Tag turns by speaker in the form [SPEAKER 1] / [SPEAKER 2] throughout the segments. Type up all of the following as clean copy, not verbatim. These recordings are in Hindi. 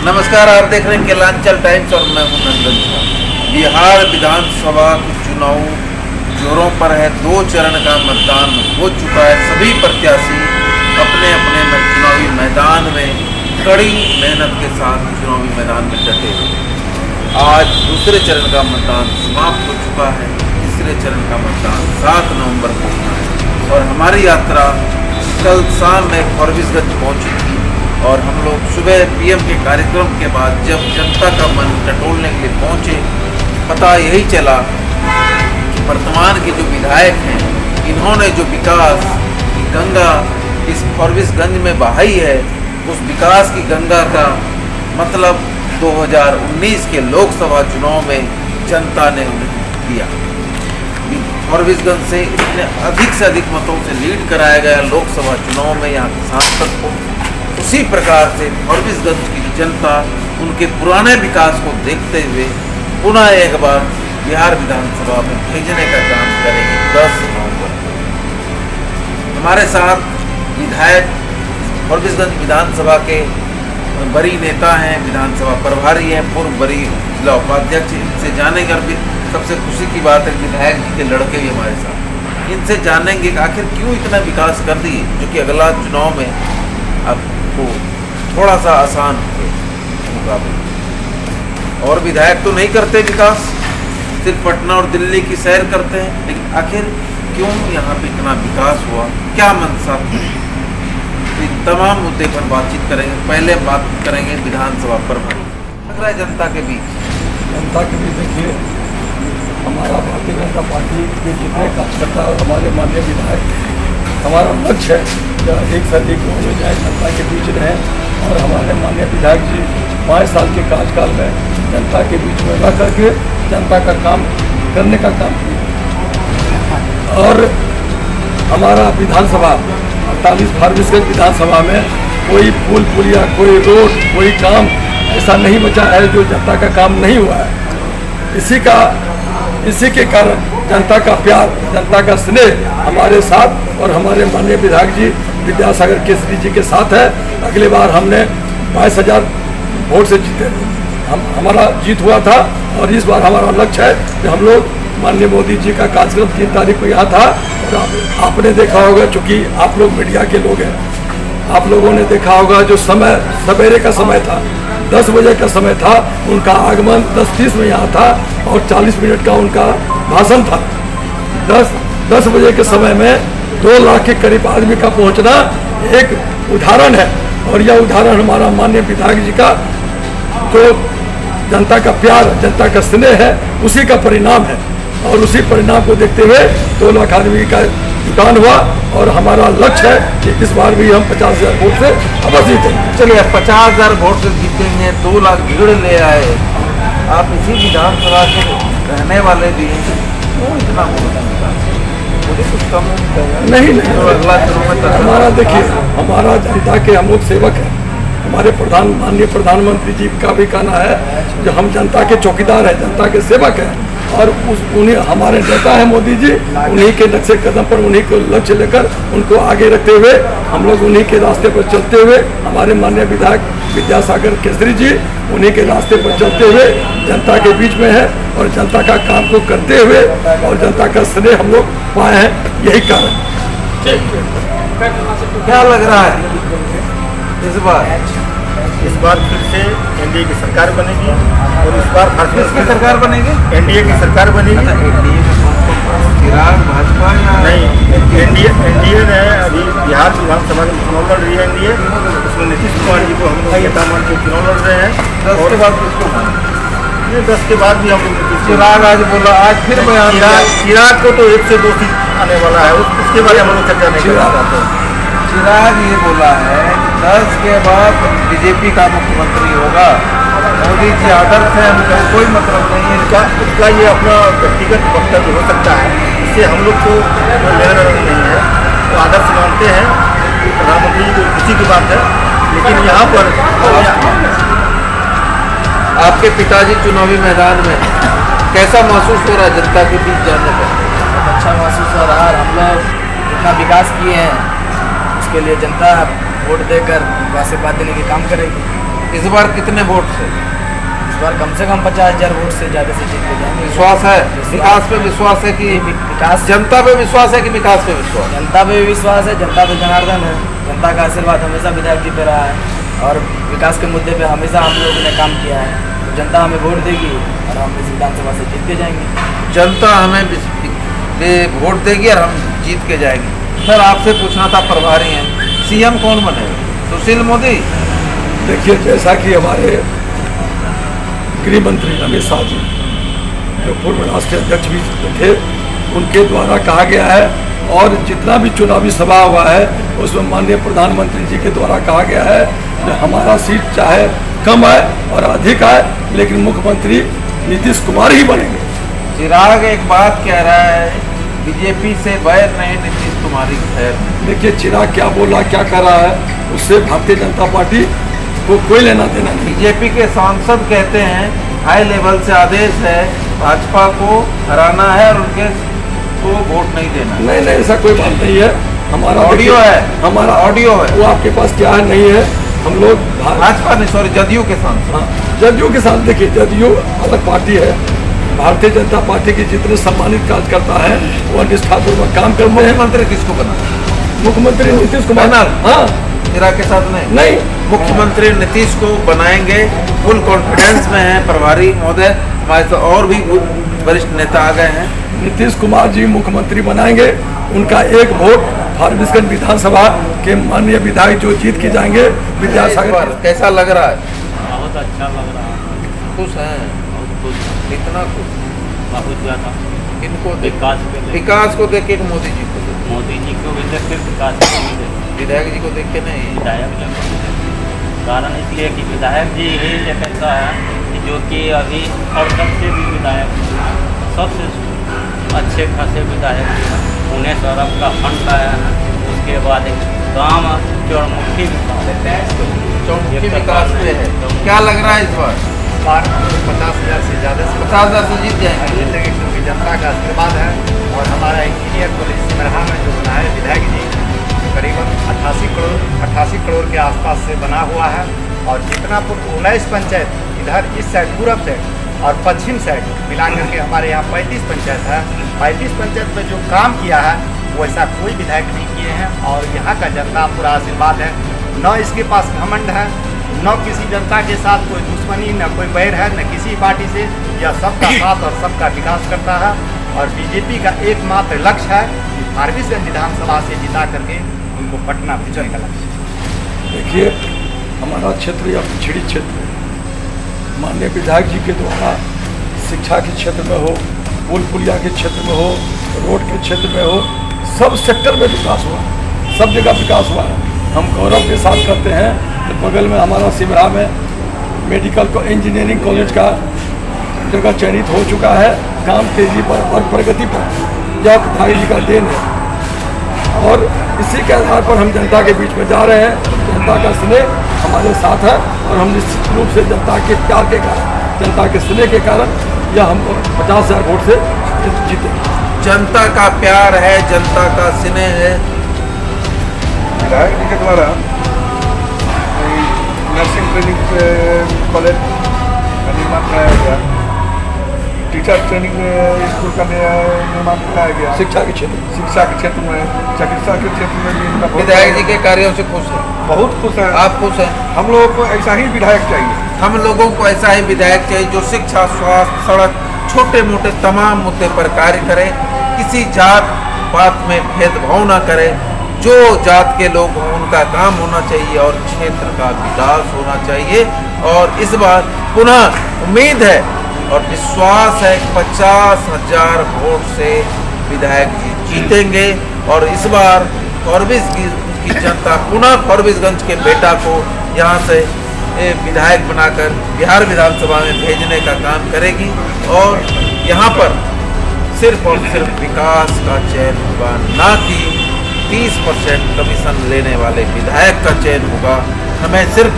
[SPEAKER 1] नमस्कार, आप देख रहे हैं केलांचल टाइम्स और मैं हूं नंदन झा। बिहार विधानसभा के चुनाव जोरों पर है। 2 चरण का मतदान हो चुका है। सभी प्रत्याशी अपने अपने चुनावी मैदान में कड़ी मेहनत के साथ चुनावी मैदान में डटे हैं। आज दूसरे चरण का मतदान समाप्त हो चुका है। तीसरे चरण का मतदान 7 नवंबर को होना है और हमारी यात्रा कल शाम में फॉरबिसगंज पहुंची थी और हम लोग सुबह पीएम के कार्यक्रम के बाद जब जनता का मन टटोलने के लिए पहुंचे, पता यही चला कि वर्तमान के जो विधायक हैं, इन्होंने जो विकास की गंगा इस फॉरबिसगंज में बहाई है, उस विकास की गंगा का मतलब 2019 के लोकसभा चुनाव में जनता ने उन्हें दिया। फॉरबिसगंज से इतने अधिक से अधिक मतों से लीड कराया गया लोकसभा चुनाव में यहाँ के सांसद को। उसी प्रकार से फॉरबिसगंज की जनता उनके पुराने विकास को देखते हुए पुनः एक बार बिहार विधानसभा में भेजने का काम करेगी 10 नवंबर को। हमारे साथ विधायक फॉरबिसगंज विधानसभा के बड़ी नेता हैं, विधानसभा प्रभारी हैं, पूर्व बड़ी जिला उपाध्यक्ष। इनसे जानेंगे और सबसे खुशी की बात है विधायक जी के लड़के भी हमारे साथ। इनसे जानेंगे कि आखिर क्यों इतना विकास कर दिए, जो कि अगला चुनाव में आपको थोड़ा सा आसान हो मुकाबले। और विधायक तो नहीं करते विकास, सिर्फ पटना और दिल्ली की सैर करते हैं, लेकिन आखिर क्यों यहाँ पे इतना विकास हुआ, क्या मंशा थी, इन तमाम मुद्दे पर बातचीत करेंगे। पहले बात करेंगे विधानसभा पर लग रहा है जनता के बीच
[SPEAKER 2] देखिए, हमारा भारतीय जनता पार्टी के जितने कार्यकर्ता और हमारे माननीय विधायक, हमारा लक्ष्य है कि एक से अधिक हो जाए, जनता के बीच रहें और हमारे माननीय विधायक जी 5 साल के कार्यकाल में जनता के बीच में रह करके जनता का काम करने का काम किया। और हमारा विधानसभा 48 फॉरबिसगंज विधानसभा में कोई पुल पुलिया, कोई रोड, कोई काम ऐसा नहीं बचा है जो जनता का काम नहीं हुआ है। इसी के कारण जनता का प्यार, जनता का स्नेह हमारे साथ और हमारे माननीय विधायक जी विद्यासागर केसरी जी के साथ है। अगली बार हमने 22,000 वोट से जीते, हमारा जीत हुआ था और इस बार हमारा लक्ष्य है कि हम लोग माननीय मोदी जी का कार्यक्रम 3 तारीख को यहाँ था और आपने देखा होगा, चूँकि आप लोग मीडिया के लोग हैं, आप लोगों ने देखा होगा जो समय सवेरे का समय था, 10 बजे का समय था, उनका आगमन 10:30 में यहाँ था और 40 मिनट का उनका भाषण था। 10 बजे के समय में 2 लाख के करीब आदमी का पहुँचना एक उदाहरण है और यह उदाहरण हमारा माननीय विधायक जी का जो जनता का प्यार, जनता का स्नेह है, उसी का परिणाम है। और उसी परिणाम को देखते हुए 2 लाख आदमी का जुटान हुआ और हमारा लक्ष्य है कि इस बार भी हम 50,000 वोट से अवश्य जीतेंगे।
[SPEAKER 1] चलिए, 50,000 वोट से जीतेंगे, 2 लाख भीड़ ले आए। आप इसी विधानसभा के रहने वाले भी हैं, क्यों इतना मुझे कुछ कम
[SPEAKER 2] नहीं
[SPEAKER 1] तो अगला चुनाव में
[SPEAKER 2] हमारा देखिए, हमारा जनता के हम लोग सेवक हैं। हमारे माननीय प्रधानमंत्री जी का भी कहना है जो हम जनता के चौकीदार हैं, जनता के सेवक हैं और उन्हीं हमारे नेता हैं मोदी जी, उन्हीं के नक्शे कदम पर, उन्हीं को लक्ष्य लेकर उनको आगे रखते हुए हम लोग उन्हीं के रास्ते पर चलते हुए, हमारे माननीय विधायक विद्यासागर केसरी जी उन्हीं के रास्ते पर चलते हुए जनता के बीच में है और जनता का काम को करते हुए और जनता का स्नेह हम लोग पाए हैं, यही कारण।
[SPEAKER 1] क्या लग रहा है
[SPEAKER 3] इस बार फिर से एनडीए की सरकार बनेगी और इस बार
[SPEAKER 1] किसकी सरकार बनेगी?
[SPEAKER 3] एनडीए की सरकार बनेगी।
[SPEAKER 1] एनडीए चिराग भाजपा
[SPEAKER 3] नहीं, एनडीए ने अभी बिहार विधानसभा में चुनाव लड़ रही है। एनडीए उसमें नीतीश कुमार जी को हम लोग नेता मान के चुनाव लड़ रहे हैं।
[SPEAKER 1] 10 के बाद किसको?
[SPEAKER 3] 10 के बाद भी हम लोग
[SPEAKER 1] चिराग आज बोला, आज फिर
[SPEAKER 3] चिराग को तो 1 से 2 सीट आने वाला है, उसके बारे में हम लोग चर्चा नहीं करना चाहते।
[SPEAKER 1] चिराग ये बोला है कि 10 के बाद बीजेपी का मुख्यमंत्री होगा। मोदी जी आदर्श है, उनका कोई मतलब नहीं है।
[SPEAKER 3] उसका ये अपना व्यक्तिगत वक्तव्य हो सकता है, इससे हम लोग को लेना नहीं है। वो आदर्श मानते हैं, प्रधानमंत्री जी को खुशी की बात है, लेकिन यहाँ पर
[SPEAKER 1] आपके पिताजी चुनावी मैदान में कैसा महसूस हो रहा है जनता के बीच जाने पर?
[SPEAKER 4] अच्छा महसूस हो रहा है। हम लोग इतना विकास किए हैं, उसके लिए जनता वोट देकर उनको आशीर्वाद देने के काम करेगी।
[SPEAKER 1] इस बार कितने वोट से?
[SPEAKER 4] इस बार कम से कम 50,000 वोट से ज़्यादा से जीत के जाएंगे।
[SPEAKER 1] विश्वास है, विकास पे विश्वास है कि
[SPEAKER 4] विकास,
[SPEAKER 1] जनता पे विश्वास है कि विकास पे विश्वास?
[SPEAKER 4] जनता पे भी विश्वास है, जनता तो जनार्दन है। जनता का आशीर्वाद हमेशा विधायक जी पे रहा है और विकास के मुद्दे पे हमेशा हम लोगों ने काम किया है। तो जनता हमें वोट देगी और हम इस विधानसभा से जीत के जाएंगे।
[SPEAKER 1] जनता हमें वोट देगी और हम जीत के जाएंगे। सर आपसे पूछना था, प्रभारी हैं, सीएम कौन बनेगा? सुशील मोदी?
[SPEAKER 2] देखिए, जैसा कि हमारे गृह मंत्री अमित शाह जी, जो पूर्व राष्ट्रीय अध्यक्ष भी थे, उनके द्वारा कहा गया है और जितना भी चुनावी सभा हुआ है उसमें माननीय प्रधानमंत्री जी के द्वारा कहा गया है कि हमारा सीट चाहे कम आए और अधिक आए, लेकिन मुख्यमंत्री नीतीश कुमार ही बनेंगे।
[SPEAKER 1] चिराग एक बात कह रहा है, बीजेपी से बैर नहीं, नीतीश कुमार की खैर।
[SPEAKER 2] देखिए, चिराग क्या बोल रहा, क्या कर रहा है, उससे भारतीय जनता पार्टी को कोई लेना देना नहीं।
[SPEAKER 1] बीजेपी के सांसद कहते हैं हाई लेवल से आदेश है, भाजपा को हराना है और उनके को वोट नहीं देना।
[SPEAKER 2] नहीं, ऐसा कोई बात नहीं है। हमारा
[SPEAKER 1] ऑडियो है,
[SPEAKER 2] हमारा
[SPEAKER 1] ऑडियो है,
[SPEAKER 2] वो आपके पास क्या है, नहीं है। हम लोग
[SPEAKER 1] भाजपा नहीं, सॉरी, जदयू के सांसद।
[SPEAKER 2] हाँ, जदयू के साथ देखिए, जदयू अलग पार्टी है। भारतीय जनता पार्टी के जितने सम्मानित कार्यकर्ता हैं वो निष्ठापूर्वक काम करते हैं।
[SPEAKER 1] मुख्यमंत्री किसको बना?
[SPEAKER 2] मुख्यमंत्री नीतीश कुमार। हाँ,
[SPEAKER 1] चिराग के साथ नहीं, मुख्यमंत्री नीतीश को बनाएंगे, फुल कॉन्फिडेंस में है प्रभारी महोदय। हमारे साथ और भी वरिष्ठ नेता आ गए हैं।
[SPEAKER 2] नीतीश कुमार जी मुख्यमंत्री बनाएंगे। उनका एक वोट फारबिसगंज विधानसभा के माननीय विधायक जो जीत के जाएंगे, विद्यासागर।
[SPEAKER 1] कैसा लग रहा है?
[SPEAKER 5] बहुत अच्छा लग रहा है।
[SPEAKER 1] खुश हैं?
[SPEAKER 5] बहुत खुश,
[SPEAKER 1] कितना खुश?
[SPEAKER 5] बहुत ज़्यादा।
[SPEAKER 1] किनको?
[SPEAKER 5] विकास
[SPEAKER 1] को देख के, मोदी जी को देख?
[SPEAKER 5] मोदी जी को भी देख के, विकास को भी देख।
[SPEAKER 1] विधायक जी को देख के नहीं?
[SPEAKER 5] विधायक जी कारण इसलिए कि विधायक जी ही एक ऐसा है कि जो कि अभी और सबसे भी विधायक सबसे अच्छे खासे विधायक हैं। उन्हें सौरभ का फंड आया है, उसके बाद गाँव चौमुखी
[SPEAKER 1] विकास पे है। क्या लग रहा है इस बार?
[SPEAKER 3] 50,000 से ज़्यादा से
[SPEAKER 1] 50,000 से जीत जाएंगे।
[SPEAKER 3] जीतेंगे, क्योंकि जनता का आशीर्वाद है। और हमारा इंजीनियर कॉलेज सिमरहा में जो बना है विधायक जी, करीबन 88 करोड़ के आसपास से बना हुआ है। और जितनापुर 19 पंचायत इधर इस साइड पूरब साइड और पश्चिम साइड मिला करके हमारे यहाँ 35 पंचायत है। 35 पंचायत में जो काम किया है वो ऐसा कोई विधायक नहीं किए हैं। और यहाँ का जनता पूरा आशीर्वाद है। न इसके पास घमंड है, न किसी जनता के साथ कोई दुश्मनी, न कोई बैर है, न किसी पार्टी से। यह सबका साथ और सबका विकास करता है। और बीजेपी का एकमात्र लक्ष्य है कि फारबिसगंज विधानसभा से जिता करके उनको पटना भेजने का लक्ष्य है।
[SPEAKER 2] देखिए, हमारा क्षेत्र या पिछड़ी क्षेत्र माननीय विधायक जी के द्वारा शिक्षा के क्षेत्र में हो, पुल पुलिया के क्षेत्र में हो, रोड के क्षेत्र में हो, सब सेक्टर में विकास हुआ है, सब जगह विकास हुआ है। हम गौरव के साथ करते हैं कि बगल में हमारा सिमरा में मेडिकल को इंजीनियरिंग कॉलेज का जगह चयनित हो चुका है। काम तेजी पर और प्रगति पर यह विधायक जी का देन है। और इसी के आधार पर हम जनता के बीच में जा रहे हैं। जनता का स्नेह हमारे साथ है और हम निश्चित रूप से जनता के प्यार के कारण, जनता के स्नेह के कारण यह हम 50,000 वोट से जीते।
[SPEAKER 1] जनता का प्यार है, जनता का स्नेह है।
[SPEAKER 6] विधायक जी के द्वारा नर्सिंग ट्रेनिंग कॉलेज का निर्माण कराया गया, टीचर ट्रेनिंग स्कूल का निर्माण कराया गया, शिक्षा के क्षेत्र में, चिकित्सा के क्षेत्र में भी इनका
[SPEAKER 1] विधायक जी के कार्यों से खुश है?
[SPEAKER 6] बहुत खुश है।
[SPEAKER 1] आप खुश हैं?
[SPEAKER 6] हम लोगों को ऐसा ही विधायक चाहिए।
[SPEAKER 1] हम लोगों को ऐसा ही विधायक चाहिए जो शिक्षा, स्वास्थ्य, सड़क, छोटे मोटे तमाम मुद्दे पर कार्य करे, किसी जात पात में भेदभाव ना करे। जो जात के लोग हों उनका काम होना चाहिए और क्षेत्र का विकास होना चाहिए। और इस बार पुनः उम्मीद है और विश्वास है 50,000 वोट से विधायक जी जीतेंगे। और इस बार फॉरबिसगंज की जनता पुनः फॉरबिसगंज के बेटा को यहाँ से विधायक बनाकर बिहार विधानसभा में भेजने का काम करेगी। और यहाँ पर सिर्फ और सिर्फ विकास का चयन होगा, ना कि 30% कमीशन लेने वाले विधायक का चयन होगा। हमें सिर्फ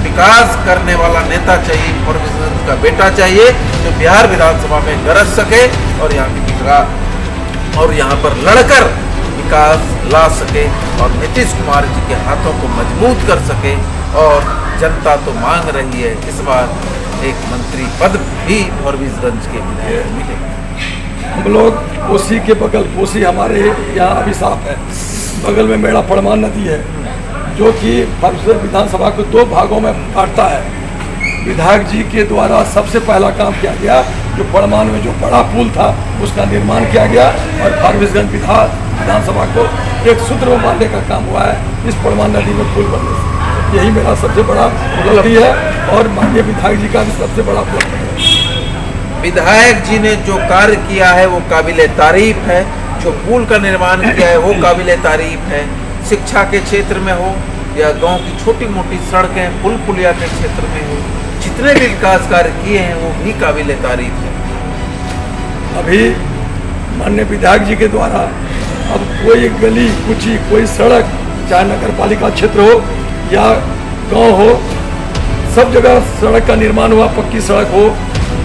[SPEAKER 1] विकास करने वाला नेता चाहिए, फॉरबिसगंज का बेटा चाहिए जो बिहार विधानसभा में गरज सके और यहाँ पर लड़कर विकास ला सके और नीतीश कुमार जी के हाथों को मजबूत कर सके। और जनता तो मांग रही है इस बार एक मंत्री पद भी फॉरबिसगंज के विधायक मिले।
[SPEAKER 2] हम लोग कोसी के बगल, कोसी हमारे यहाँ अभिशाप है, बगल में मेड़ा पड़मान नदी है जो कि फॉरबिसगंज विधानसभा को 2 भागों में बांटता है। विधायक जी के द्वारा सबसे पहला काम किया गया, जो पड़मान में जो बड़ा पुल था उसका निर्माण किया गया और फॉरबिसगंज विधानसभा को एक सूत्र में बांधने का काम हुआ है इस पड़मान नदी में पुल बनने से। यही मेरा सबसे बड़ा उपलब्धि है और माननीय विधायक जी का भी सबसे बड़ा उपलब्धि है।
[SPEAKER 1] विधायक जी ने जो कार्य किया है वो काबिले तारीफ है, जो पुल का निर्माण किया है वो काबिले तारीफ है। शिक्षा के क्षेत्र में हो या गांव की छोटी मोटी सड़कें, पुल पुलिया के क्षेत्र में हो, जितने भी विकास कार्य किए हैं वो भी काबिले तारीफ है।
[SPEAKER 2] अभी माननीय विधायक जी के द्वारा अब कोई गली कुची, कोई सड़क, चाहे नगर पालिका क्षेत्र हो या गांव हो, सब जगह सड़क का निर्माण हुआ, पक्की सड़क हो।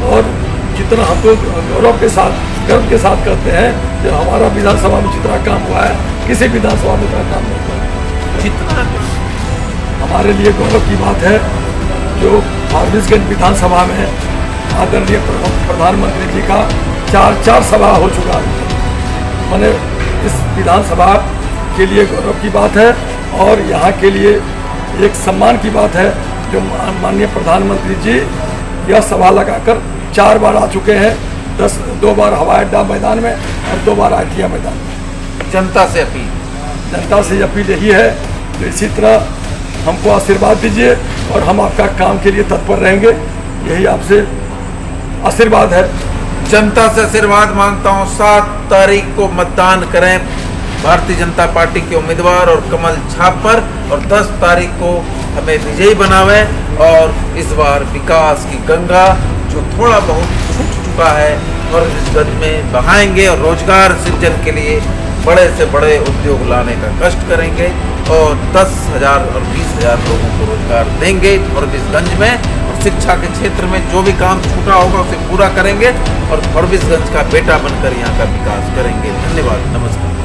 [SPEAKER 2] और जितना हम तो गौरव के साथ, गर्व के साथ कहते हैं कि हमारा विधानसभा में जितना काम हुआ है किसी विधानसभा में इतना काम नहीं हुआ।
[SPEAKER 1] जितना
[SPEAKER 2] हमारे लिए गौरव की बात है जो फॉरबिसगंज विधानसभा में आदरणीय प्रधानमंत्री जी का 4 सभा हो चुका है। मैंने इस विधानसभा के लिए गौरव की बात है और यहाँ के लिए एक सम्मान की बात है जो माननीय प्रधानमंत्री जी यह सभा लगाकर 4 बार आ चुके हैं। 2 बार हवाई अड्डा मैदान में और 2 बार ITA मैदान में।
[SPEAKER 1] जनता से अपील,
[SPEAKER 2] जनता से अपील यही है तो इसी तरह हमको आशीर्वाद दीजिए और हम आपका काम के लिए तत्पर रहेंगे, यही आपसे आशीर्वाद है।
[SPEAKER 1] जनता से आशीर्वाद मांगता हूँ। 7 तारीख को मतदान करें भारतीय जनता पार्टी के उम्मीदवार और कमल छाप पर, और 10 तारीख को हमें विजयी बनावे और इस बार विकास की गंगा जो थोड़ा बहुत छूट चुका है फॉरबिसगंज में बहाएंगे और रोजगार सृजन के लिए बड़े से बड़े उद्योग लाने का कष्ट करेंगे और 10,000 और 20,000 लोगों को रोजगार देंगे फॉरबिसगंज में। और शिक्षा के क्षेत्र में जो भी काम छूटा होगा उसे पूरा करेंगे और फॉरबिसगंज का बेटा बनकर यहाँ का विकास करेंगे। धन्यवाद, नमस्कार।